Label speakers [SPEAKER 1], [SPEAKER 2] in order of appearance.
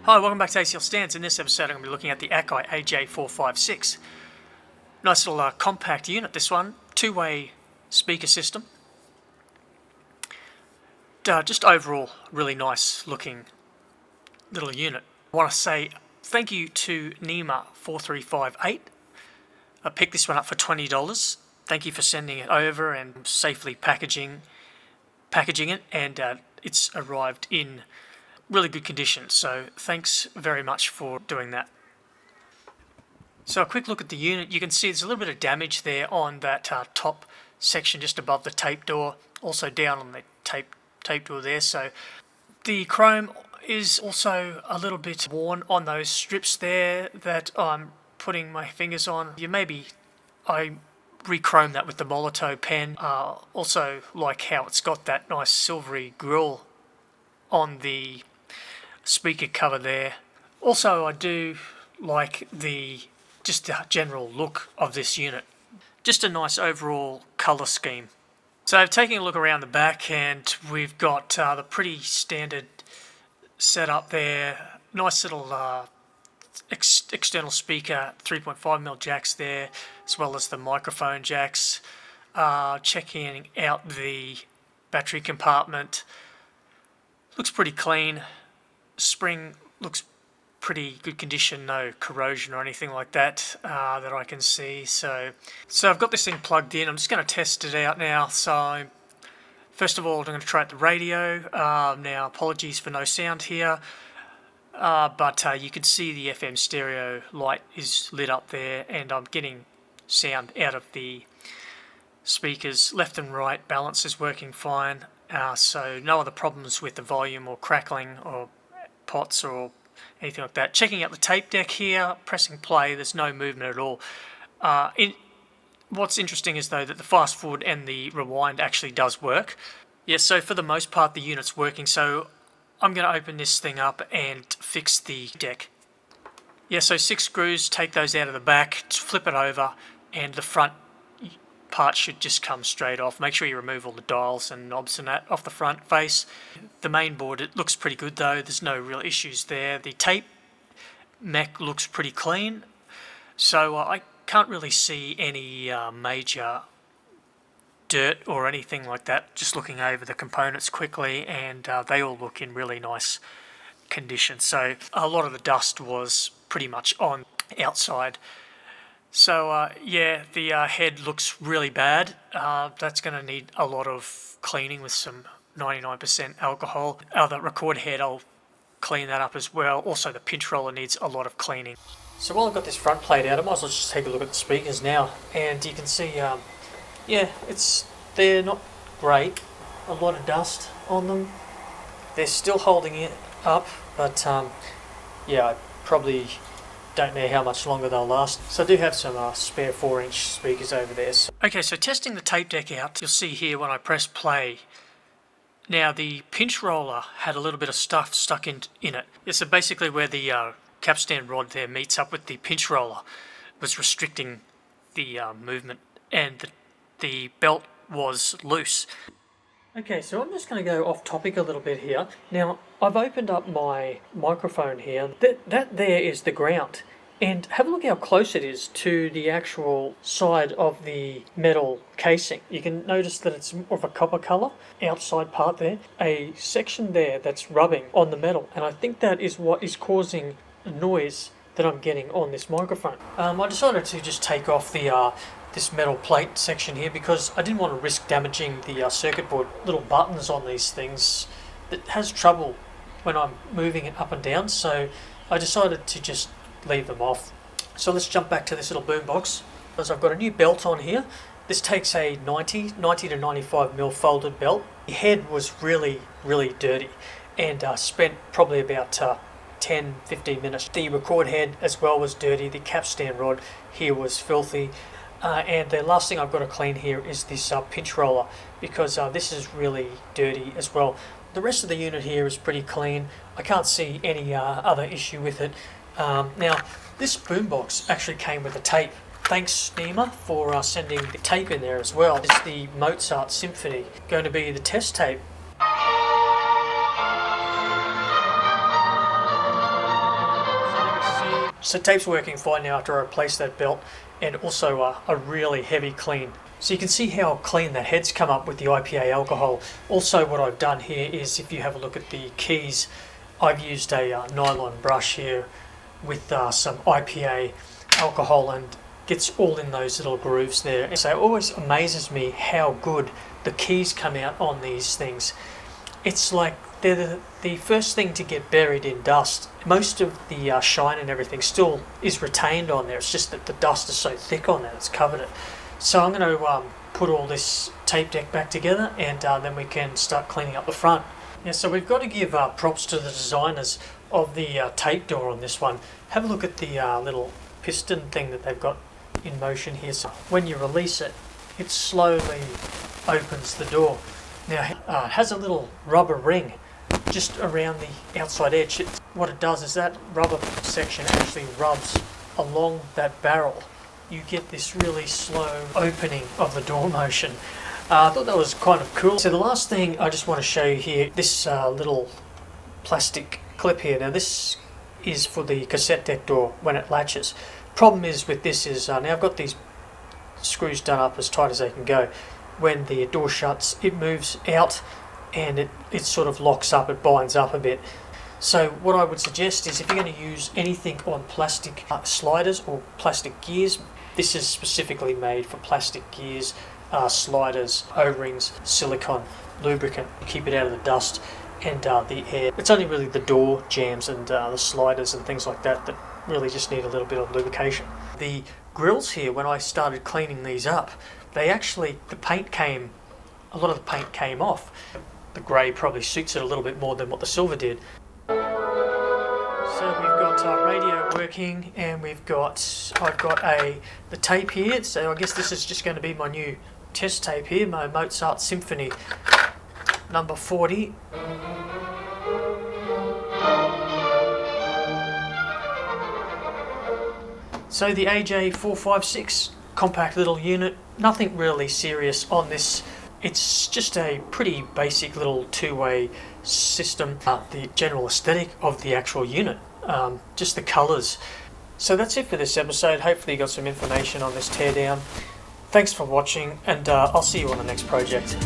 [SPEAKER 1] Hi, welcome back to ACL Stands. In this episode I'm going to be looking at the Akai AJ456. Nice little compact unit, this one. Two-way speaker system. Just overall, really nice looking little unit. I want to say thank you to Nima4358. I picked this one up for $20. Thank you for sending it over and safely packaging it, and it's arrived in really good condition, so thanks very much for doing that. So a quick look at the unit. You can see there's a little bit of damage there on that top section just above the tape door, also down on the tape door there. So the chrome is also a little bit worn on those strips there that I'm putting my fingers on. I re-chrome that with the Molotov pen. Also like how it's got that nice silvery grille on the speaker cover there. Also, I do like just the general look of this unit. Just a nice overall colour scheme. So taking a look around the back, and we've got the pretty standard setup there. Nice little external speaker, 3.5mm jacks there, as well as the microphone jacks. Checking out the battery compartment. Looks pretty clean. Spring looks pretty good condition, no corrosion or anything like that that I can see. So I've got this thing plugged in. I'm just going to test it out now. So first of all, I'm going to try out the radio. Now, apologies for no sound here, but you can see the FM stereo light is lit up there, and I'm getting sound out of the speakers left and right. Balance is working fine. So no other problems with the volume or crackling or pots or anything like that. Checking out the tape deck here, pressing play, there's no movement at all. What's interesting is though that the fast forward and the rewind actually does work. Yeah, so for the most part the unit's working, so I'm going to open this thing up and fix the deck. Yeah, so 6 screws, take those out of the back, flip it over, and the front part should just come straight off. Make sure you remove all the dials and knobs and that off the front face. The main board, it looks pretty good though. There's no real issues there. The tape mech looks pretty clean, so I can't really see any major dirt or anything like that. Just looking over the components quickly, and they all look in really nice condition. So a lot of the dust was pretty much on outside. So yeah, the head looks really bad. That's going to need a lot of cleaning with some 99% alcohol. The record head, I'll clean that up as well. Also the pinch roller needs a lot of cleaning. So while I've got this front plate out, I might as well just take a look at the speakers now. And you can see, yeah, they're not great. A lot of dust on them. They're still holding it up, but yeah, I probably don't know how much longer they'll last. So I do have some spare 4-inch speakers over there. Okay, so testing the tape deck out, you'll see here when I press play, now the pinch roller had a little bit of stuff stuck in it. Yeah, so basically where the capstan rod there meets up with the pinch roller was restricting the movement, and the belt was loose. Okay, so I'm just going to go off topic a little bit here. Now, I've opened up my microphone here. That there is the ground. And have a look how close it is to the actual side of the metal casing. You can notice that it's more of a copper colour, outside part there. A section there that's rubbing on the metal. And I think that is what is causing the noise that I'm getting on this microphone. I decided to just take off the this metal plate section here because I didn't want to risk damaging the circuit board. Little buttons on these things that has trouble when I'm moving it up and down, so I decided to just leave them off. So let's jump back to this little boombox. As I've got a new belt on here. This takes a 90 to 95mm folded belt. The head was really dirty, and spent probably about 10-15 minutes. The record head as well was dirty. The capstan rod here was filthy. And the last thing I've got to clean here is this pinch roller, because this is really dirty as well. The rest of the unit here is pretty clean. I can't see any other issue with it. Now, this boombox actually came with a tape. Thanks, Nima, for sending the tape in there as well. It's the Mozart Symphony, going to be the test tape. So tape's working fine now after I replaced that belt, and also a really heavy clean. So you can see how clean that head's come up with the IPA alcohol. Also what I've done here is, if you have a look at the keys, I've used a nylon brush here with some IPA alcohol, and gets all in those little grooves there. So it always amazes me how good the keys come out on these things. It's like they're the first thing to get buried in dust. Most of the shine and everything still is retained on there. It's just that the dust is so thick on that it's covered it. So I'm going to put all this tape deck back together, and then we can start cleaning up the front. Yeah, so we've got to give props to the designers of the tape door on this one. Have a look at the little piston thing that they've got in motion here. So when you release it, it slowly opens the door. Now it has a little rubber ring just around the outside edge. What it does is that rubber section actually rubs along that barrel. You get this really slow opening of the door motion. I thought that was kind of cool. So the last thing I just want to show you here, this little plastic clip here. Now this is for the cassette deck door when it latches. Problem is with this is, now I've got these screws done up as tight as they can go. When the door shuts, it moves out and it sort of locks up, it binds up a bit. So what I would suggest is, if you're going to use anything on plastic sliders or plastic gears, this is specifically made for plastic gears, sliders, O-rings, silicone, lubricant, keep it out of the dust and the air. It's only really the door jambs and the sliders and things like that that really just need a little bit of lubrication. The grills here, when I started cleaning these up, a lot of the paint came off. The grey probably suits it a little bit more than what the silver did. So we've got radio working, and I've got the tape here. So I guess this is just going to be my new test tape here, my Mozart Symphony number 40. So the AJ456 compact little unit, nothing really serious on this. It's just a pretty basic little two-way system. The general aesthetic of the actual unit, just the colours. So that's it for this episode. Hopefully you got some information on this teardown. Thanks for watching, and I'll see you on the next project.